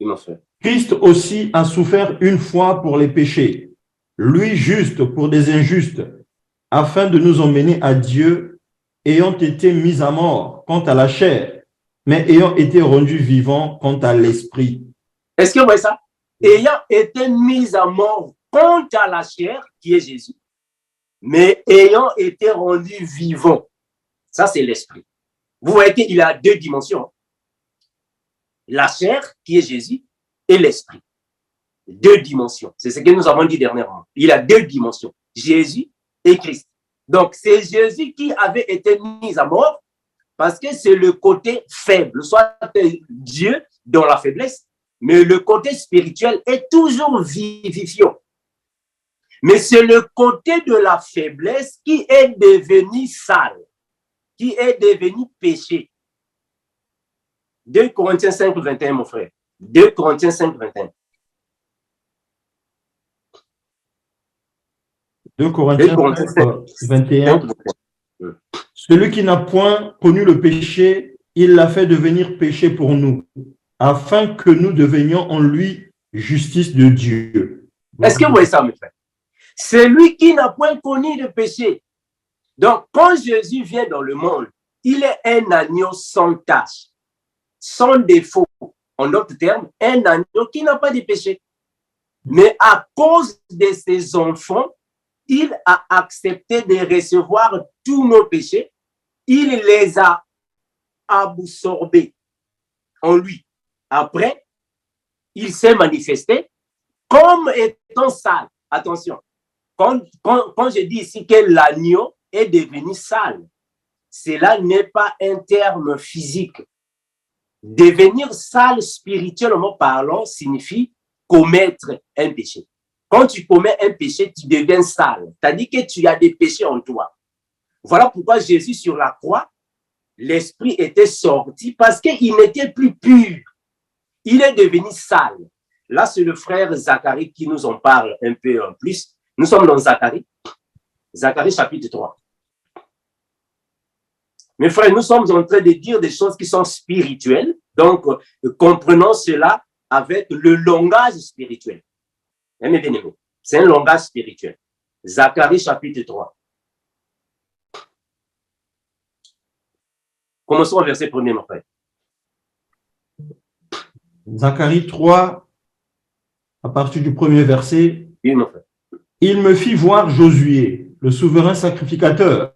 Oui, mon frère. Christ aussi a souffert une fois pour les péchés, lui juste pour des injustes, afin de nous emmener à Dieu, ayant été mis à mort quant à la chair, mais ayant été rendu vivant quant à l'esprit. Est-ce que vous voyez ça? Ayant été mis à mort quant à la chair, qui est Jésus, mais ayant été rendu vivant. Ça, c'est l'esprit. Vous voyez qu'il a deux dimensions. La chair, qui est Jésus, et l'esprit. Deux dimensions. C'est ce que nous avons dit dernièrement. Il a deux dimensions. Jésus et Christ. Donc, c'est Jésus qui avait été mis à mort parce que c'est le côté faible. Soit Dieu dans la faiblesse, mais le côté spirituel est toujours vivifiant. Mais c'est le côté de la faiblesse qui est devenu sale, qui est devenu péché. 2 Corinthiens 5, 21, mon frère. 2 Corinthiens 5, 21. 2 Corinthiens 5, 21. Celui qui n'a point connu le péché, il l'a fait devenir péché pour nous, afin que nous devenions en lui justice de Dieu. Est-ce que vous voyez ça, mes frères? Celui qui n'a point connu le péché. Donc, quand Jésus vient dans le monde, il est un agneau sans tache, sans défaut. En d'autres termes, un agneau qui n'a pas de péché. Mais à cause de ses enfants, il a accepté de recevoir tous nos péchés. Il les a absorbés en lui. Après, il s'est manifesté comme étant sale. Attention, quand je dis ici que l'agneau est devenu sale, cela n'est pas un terme physique. Devenir sale spirituellement parlant signifie commettre un péché. Quand tu commets un péché, tu deviens sale. C'est-à-dire que tu as des péchés en toi. Voilà pourquoi Jésus sur la croix, l'esprit était sorti parce qu'il n'était plus pur. Il est devenu sale. Là, c'est le frère Zacharie qui nous en parle un peu en plus. Nous sommes dans Zacharie. Zacharie chapitre 3. Mes frères, nous sommes en train de dire des choses qui sont spirituelles. Donc, comprenons cela avec le langage spirituel. C'est un langage spirituel. Zacharie chapitre 3. Commençons au verset 1er, mon frère. Zacharie 3, à partir du premier verset. Oui, mon frère. Il me fit voir Josué, le souverain sacrificateur,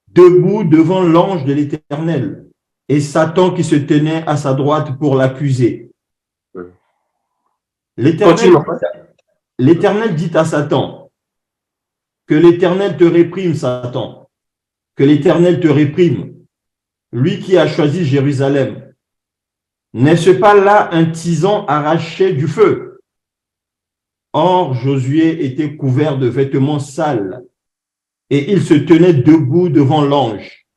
debout devant l'ange de l'Éternel, et Satan qui se tenait à sa droite pour l'accuser. L'Éternel dit à Satan, que l'Éternel te réprime, Satan, que l'Éternel te réprime, lui qui a choisi Jérusalem. N'est-ce pas là un tison arraché du feu? Or, Josué était couvert de vêtements sales et il se tenait debout devant l'ange.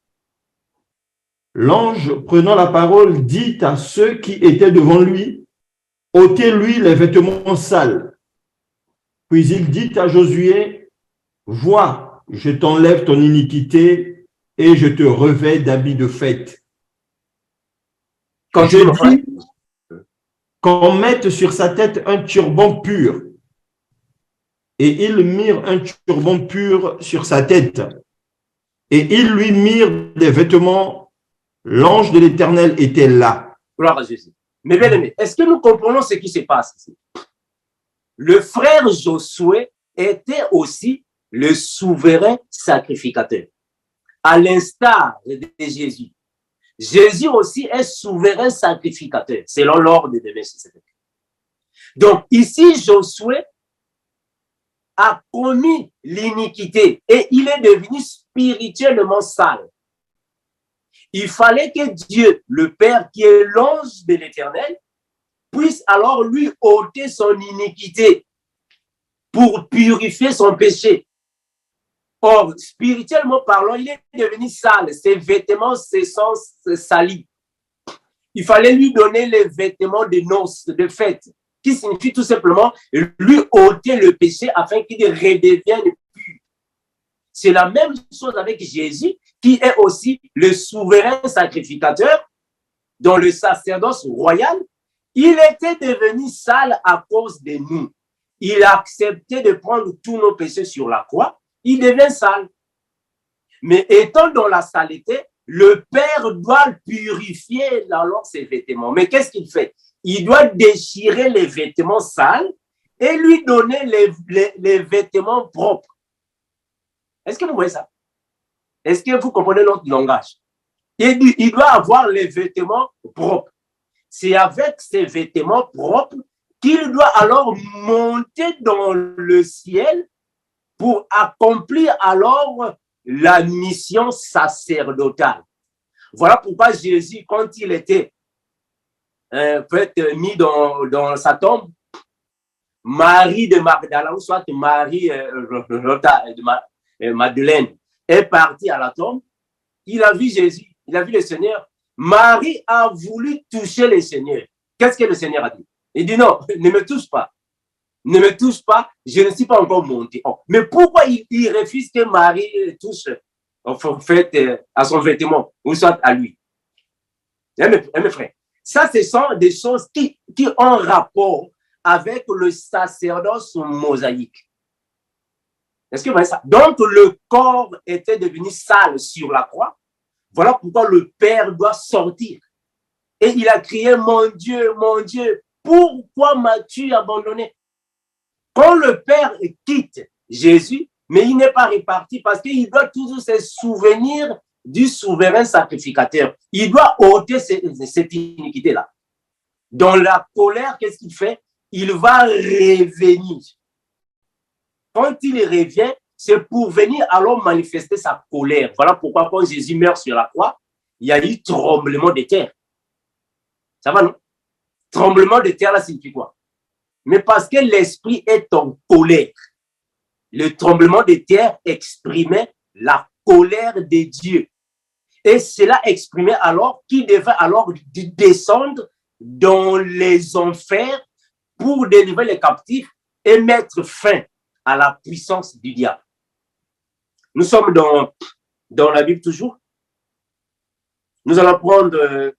L'ange, prenant la parole, dit à ceux qui étaient devant lui, « ôtez-lui les vêtements sales. » Puis il dit à Josué, « Vois, je t'enlève ton iniquité et je te revêts d'habits de fête. » Je dis qu'on mette sur sa tête un turban pur. Et ils mirent un turban pur sur sa tête. Et ils lui mirent des vêtements. L'ange de l'Éternel était là. Gloire à Jésus. Mais bien aimé, est-ce que nous comprenons ce qui se passe ici? Le frère Josué était aussi le souverain sacrificateur. À l'instar de Jésus. Jésus aussi est souverain sacrificateur, selon l'ordre de Melchisédek. Donc, ici, Josué a commis l'iniquité et il est devenu spirituellement sale. Il fallait que Dieu, le Père, qui est l'ange de l'Éternel, puisse alors lui ôter son iniquité pour purifier son péché. Or, spirituellement parlant, il est devenu sale. Ses vêtements se sont salis. Il fallait lui donner les vêtements de noces, de fête, qui signifie tout simplement lui ôter le péché afin qu'il redevienne pur. C'est la même chose avec Jésus, qui est aussi le souverain sacrificateur dans le sacerdoce royal. Il était devenu sale à cause de nous. Il a accepté de prendre tous nos péchés sur la croix. Il devient sale. Mais étant dans la saleté, le Père doit purifier alors ses vêtements. Mais qu'est-ce qu'il fait? Il doit déchirer les vêtements sales et lui donner les vêtements propres. Est-ce que vous voyez ça? Est-ce que vous comprenez notre langage? Il doit avoir les vêtements propres. C'est avec ces vêtements propres qu'il doit alors monter dans le ciel pour accomplir alors la mission sacerdotale. Voilà pourquoi Jésus, quand il était mis dans sa tombe, Marie de Magdala, ou soit Marie de Madeleine, est partie à la tombe. Il a vu Jésus, il a vu le Seigneur. Marie a voulu toucher le Seigneur. Qu'est-ce que le Seigneur a dit? Il dit non, ne me touche pas. Ne me touche pas, je ne suis pas encore monté. Oh. Mais pourquoi il refuse que Marie touche en fait, à son vêtement, ou soit à lui? Mes frères, ça, ce sont des choses qui ont rapport avec le sacerdoce mosaïque. Est-ce que vous voyez ça? Donc, le corps était devenu sale sur la croix. Voilà pourquoi le Père doit sortir. Et il a crié, mon Dieu, pourquoi m'as-tu abandonné? Quand le Père quitte Jésus, mais il n'est pas réparti parce qu'il doit toujours se souvenir du souverain sacrificateur. Il doit ôter cette iniquité-là. Dans la colère, qu'est-ce qu'il fait? Il va revenir. Quand il revient, c'est pour venir alors manifester sa colère. Voilà pourquoi quand Jésus meurt sur la croix, il y a eu tremblement de terre. Ça va, non? Tremblement de terre, là, signifie quoi? Mais parce que l'esprit est en colère. Le tremblement de terre exprimait la colère de Dieu. Et cela exprimait alors qu'il devait alors descendre dans les enfers pour délivrer les captifs et mettre fin à la puissance du diable. Nous sommes dans la Bible toujours. Nous allons prendre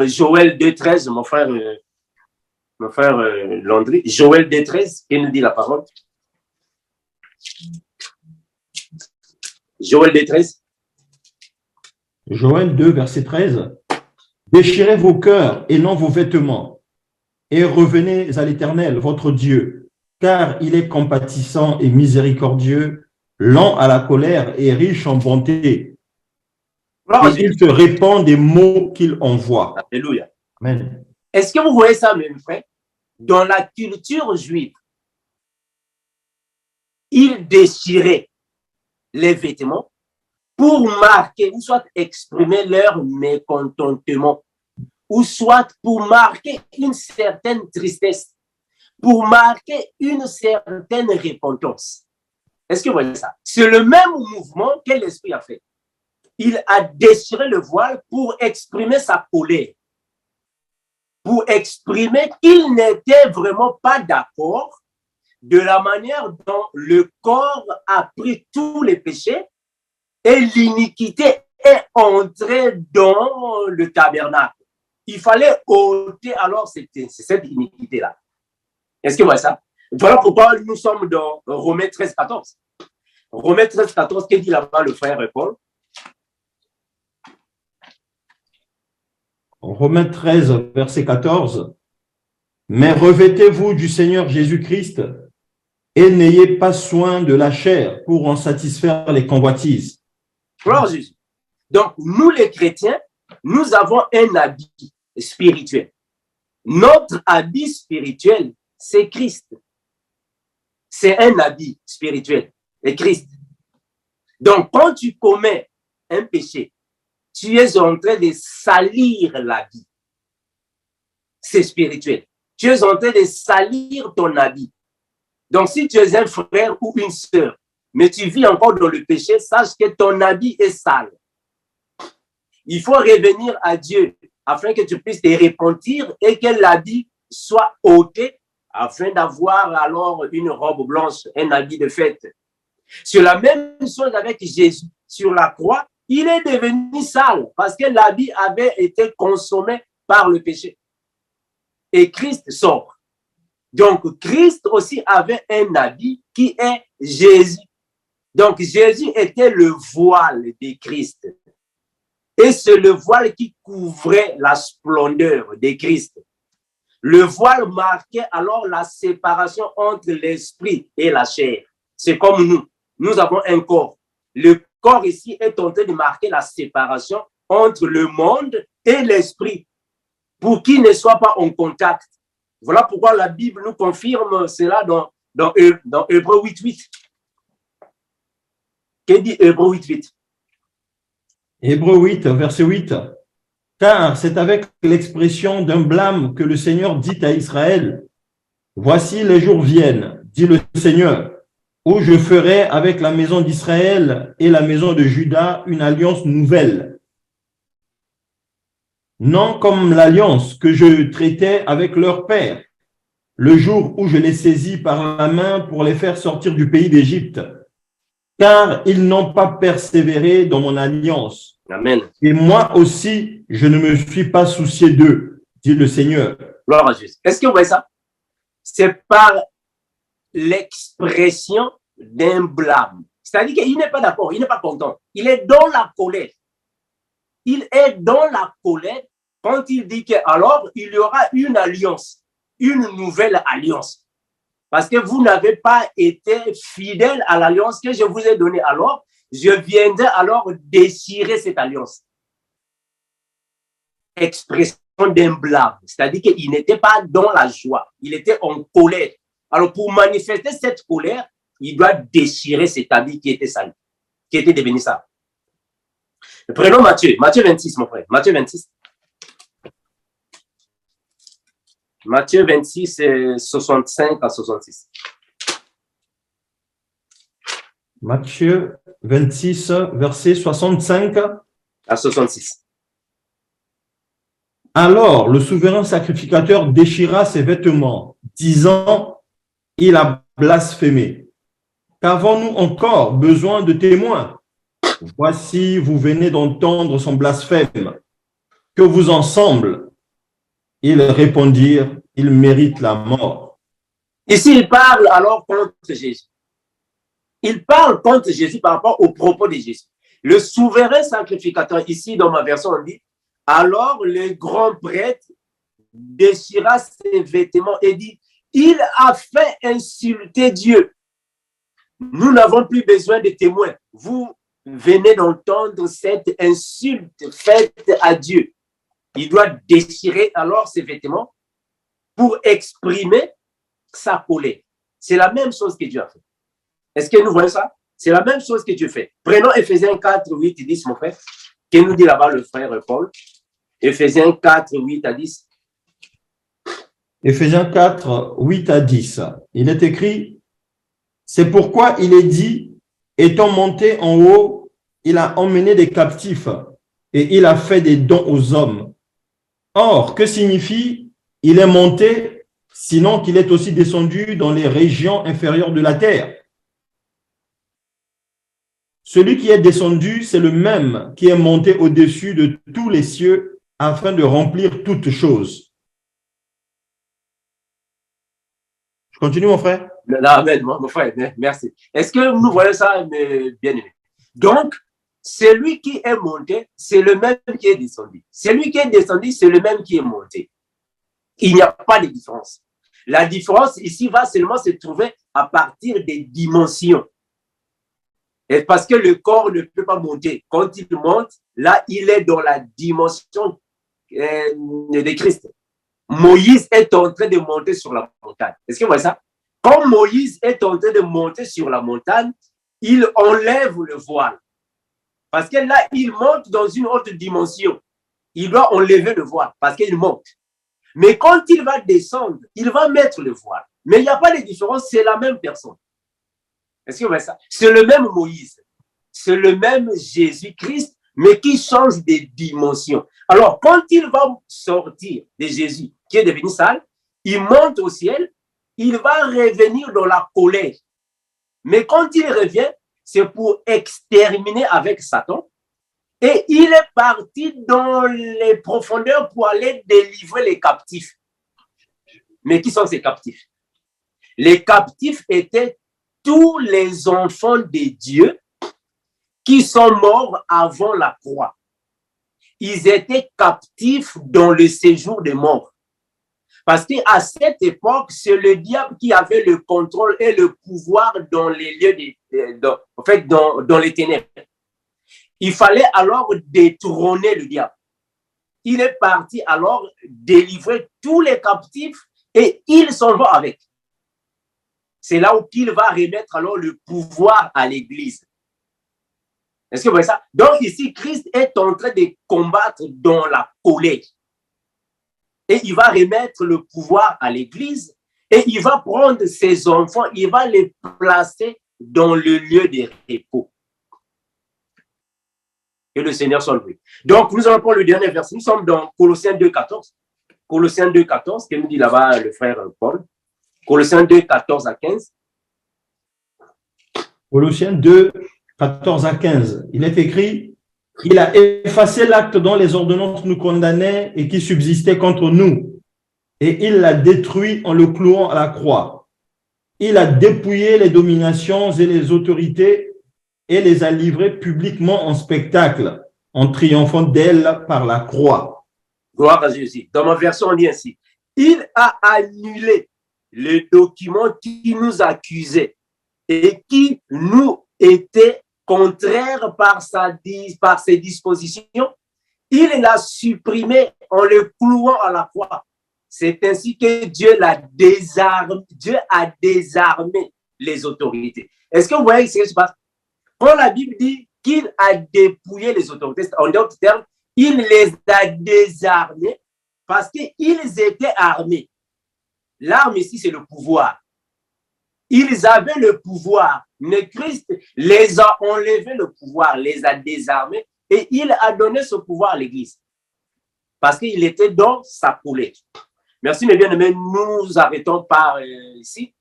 Joël 2,13, mon frère Landry. Joël 2,13, qui nous dit la parole? Joël 2,13. Joël 2, verset 13. Déchirez vos cœurs et non vos vêtements, et revenez à l'Éternel, votre Dieu, car il est compatissant et miséricordieux, lent à la colère et riche en bonté. Et il se répand des mots qu'il envoie. Alléluia. Amen. Est-ce que vous voyez ça, mes frères? Dans la culture juive, ils déchiraient les vêtements pour marquer, ou soit exprimer leur mécontentement, ou soit pour marquer une certaine tristesse. pour marquer une certaine repentance. Est-ce que vous voyez ça? C'est le même mouvement que l'Esprit a fait. Il a déchiré le voile pour exprimer sa colère, pour exprimer qu'il n'était vraiment pas d'accord de la manière dont le corps a pris tous les péchés et l'iniquité est entrée dans le tabernacle. Il fallait ôter alors cette iniquité-là. Est-ce que vous voyez ça? Voilà pourquoi nous sommes dans Romains 13, 14. Romains 13, 14, qu'est-ce dit là-bas le frère Paul? Romains 13, verset 14. Mais revêtez-vous du Seigneur Jésus-Christ et n'ayez pas soin de la chair pour en satisfaire les convoitises. Gloire à Jésus. Donc, nous les chrétiens, nous avons un habit spirituel. Notre habit spirituel, c'est Christ. C'est un habit spirituel, c'est Christ. Donc, quand tu commets un péché, tu es en train de salir la vie. C'est spirituel. Tu es en train de salir ton habit. Donc, si tu es un frère ou une sœur, mais tu vis encore dans le péché, sache que ton habit est sale. Il faut revenir à Dieu afin que tu puisses te repentir et que l'habit soit ôté afin d'avoir alors une robe blanche, un habit de fête. C'est la même chose avec Jésus. Sur la croix, il est devenu sale parce que l'habit avait été consommé par le péché. Et Christ sort. Donc, Christ aussi avait un habit qui est Jésus. Donc, Jésus était le voile de Christ. Et c'est le voile qui couvrait la splendeur de Christ. Le voile marquait alors la séparation entre l'esprit et la chair. C'est comme nous. Nous avons un corps. Le corps ici est en train de marquer la séparation entre le monde et l'esprit pour qu'il ne soit pas en contact. Voilà pourquoi la Bible nous confirme cela dans Hébreux 8.8. Qu'est-ce dit Hébreux 8.8? Hébreux 8, verset 8. Car c'est avec l'expression d'un blâme que le Seigneur dit à Israël, « Voici les jours viennent, dit le Seigneur, où je ferai avec la maison d'Israël et la maison de Juda une alliance nouvelle. Non comme l'alliance que je traitais avec leur père, le jour où je les saisis par la main pour les faire sortir du pays d'Égypte, car ils n'ont pas persévéré dans mon alliance. Amen. Et moi aussi, je ne me suis pas soucié d'eux, dit le Seigneur. » Gloire à Jésus. Est-ce que vous voyez ça? C'est par l'expression d'un blâme. C'est-à-dire qu'il n'est pas d'accord, il n'est pas content. Il est dans la colère. Il est dans la colère quand il dit qu'alors il y aura une alliance, une nouvelle alliance. Parce que vous n'avez pas été fidèle à l'alliance que je vous ai donnée. Alors, je viendrai alors déchirer cette alliance. Expression d'un blâme. C'est-à-dire qu'il n'était pas dans la joie. Il était en colère. Alors, pour manifester cette colère, il doit déchirer cet habit qui était sale, qui était devenu sale. Prenons Matthieu. Matthieu 26, mon frère. Matthieu 26. Matthieu 26, 65 à 66. Matthieu 26, verset 65 à 66. Alors, le souverain sacrificateur déchira ses vêtements, disant, « Il a blasphémé. Qu'avons-nous encore besoin de témoins? Voici, vous venez d'entendre son blasphème. Que vous en semble? » Ils répondirent, « Il mérite la mort. » Ici, il parle alors contre Jésus. Il parle contre Jésus par rapport aux propos de Jésus. Le souverain sacrificateur, ici dans ma version, on dit, alors le grand prêtre déchira ses vêtements et dit, il a fait insulter Dieu. Nous n'avons plus besoin de témoins. Vous venez d'entendre cette insulte faite à Dieu. Il doit déchirer alors ses vêtements pour exprimer sa colère. C'est la même chose que Dieu a fait. Est-ce que nous voyons ça? C'est la même chose que Dieu fait. Prenons Éphésiens 4, 8 et 10, mon frère. Qu'est-ce que nous dit là-bas le frère Paul? Éphésiens 4, 8 à 10. Éphésiens 4, 8 à 10. Il est écrit, c'est pourquoi il est dit, étant monté en haut, il a emmené des captifs et il a fait des dons aux hommes. Or, que signifie il est monté, sinon qu'il est aussi descendu dans les régions inférieures de la terre? Celui qui est descendu, c'est le même qui est monté au-dessus de tous les cieux afin de remplir toutes choses. Je continue, mon frère? Amen, mon frère, merci. Est-ce que nous voyons ça, mes bien-aimés? Donc, celui qui est monté, c'est le même qui est descendu. Celui qui est descendu, c'est le même qui est monté. Il n'y a pas de différence. La différence ici va seulement se trouver à partir des dimensions. Et parce que le corps ne peut pas monter. Quand il monte, là, il est dans la dimension de Christ. Moïse est en train de monter sur la montagne. Est-ce que vous voyez ça? Quand Moïse est en train de monter sur la montagne, il enlève le voile. Parce que là, il monte dans une autre dimension. Il doit enlever le voile parce qu'il monte. Mais quand il va descendre, il va mettre le voile. Mais il n'y a pas de différence, c'est la même personne. Est-ce que vous voyez ça? C'est le même Moïse. C'est le même Jésus-Christ, mais qui change de dimension. Alors, quand il va sortir de Jésus, qui est devenu sale, il monte au ciel, il va revenir dans la colère. Mais quand il revient, c'est pour exterminer avec Satan. Et il est parti dans les profondeurs pour aller délivrer les captifs. Mais qui sont ces captifs? Les captifs étaient tous les enfants de Dieu qui sont morts avant la croix. Ils étaient captifs dans le séjour des morts. Parce qu'à cette époque, c'est le diable qui avait le contrôle et le pouvoir dans les lieux, dans les ténèbres. Il fallait alors détrôner le diable. Il est parti alors délivrer tous les captifs et il s'en va avec. C'est là où il va remettre alors le pouvoir à l'Église. Est-ce que vous voyez ça? Donc ici, Christ est en train de combattre dans la colère. Et il va remettre le pouvoir à l'Église et il va prendre ses enfants, il va les placer dans le lieu de repos. Que le Seigneur soit loué. Donc, nous allons prendre le dernier verset. Nous sommes dans Colossiens 2,14. Colossiens 2,14, que nous dit là-bas le frère Paul. Colossiens 2, 14 à 15. Colossiens 2, 14 à 15. Il est écrit, il a effacé l'acte dont les ordonnances nous condamnaient et qui subsistait contre nous. Et il l'a détruit en le clouant à la croix. Il a dépouillé les dominations et les autorités et les a livrées publiquement en spectacle, en triomphant d'elles par la croix. Gloire à Jésus. Dans ma version, on dit ainsi. Il a annulé les documents qui nous accusaient et qui nous étaient contraires par ses dispositions. Il l'a supprimé en le clouant à la croix. C'est ainsi que Dieu l'a désarmé. Dieu a désarmé les autorités. Est-ce que vous voyez ce qui se passe? Quand la Bible dit qu'il a dépouillé les autorités, en d'autres termes, il les a désarmés parce qu'ils étaient armés. L'arme ici, c'est le pouvoir. Ils avaient le pouvoir, mais Christ les a enlevés le pouvoir, les a désarmés et il a donné ce pouvoir à l'Église parce qu'il était dans sa colère. Merci mes bien-aimés, nous arrêtons par ici.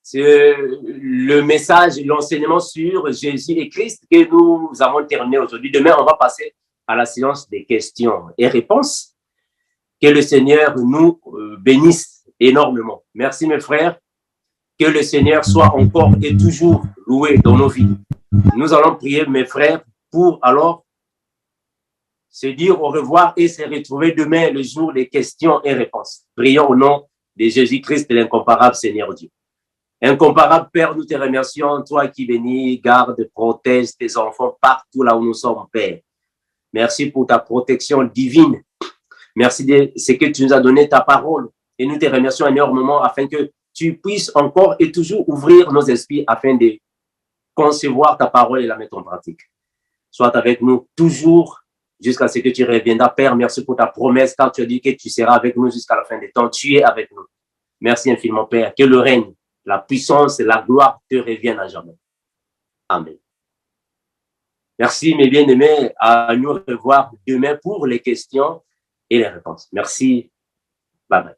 C'est le message, l'enseignement sur Jésus et Christ que nous avons terminé aujourd'hui. Demain, on va passer à la séance des questions et réponses. Que le Seigneur nous bénisse énormément. Merci mes frères. Que le Seigneur soit encore et toujours loué dans nos vies. Nous allons prier mes frères pour alors se dire au revoir et se retrouver demain le jour des questions et réponses. Prions au nom de Jésus-Christ, l'incomparable Seigneur Dieu. Incomparable Père, nous te remercions, toi qui bénis, garde, protège tes enfants partout là où nous sommes, Père. Merci pour ta protection divine. Merci de ce que tu nous as donné ta parole. Et nous te remercions énormément afin que tu puisses encore et toujours ouvrir nos esprits afin de concevoir ta parole et la mettre en pratique. Sois avec nous toujours jusqu'à ce que tu reviendras. Père, merci pour ta promesse, car tu as dit que tu seras avec nous jusqu'à la fin des temps. Tu es avec nous. Merci infiniment, Père. Que le règne, la puissance et la gloire te reviennent à jamais. Amen. Merci, mes bien-aimés. À nous revoir demain pour les questions et les réponses. Merci. Bye bye.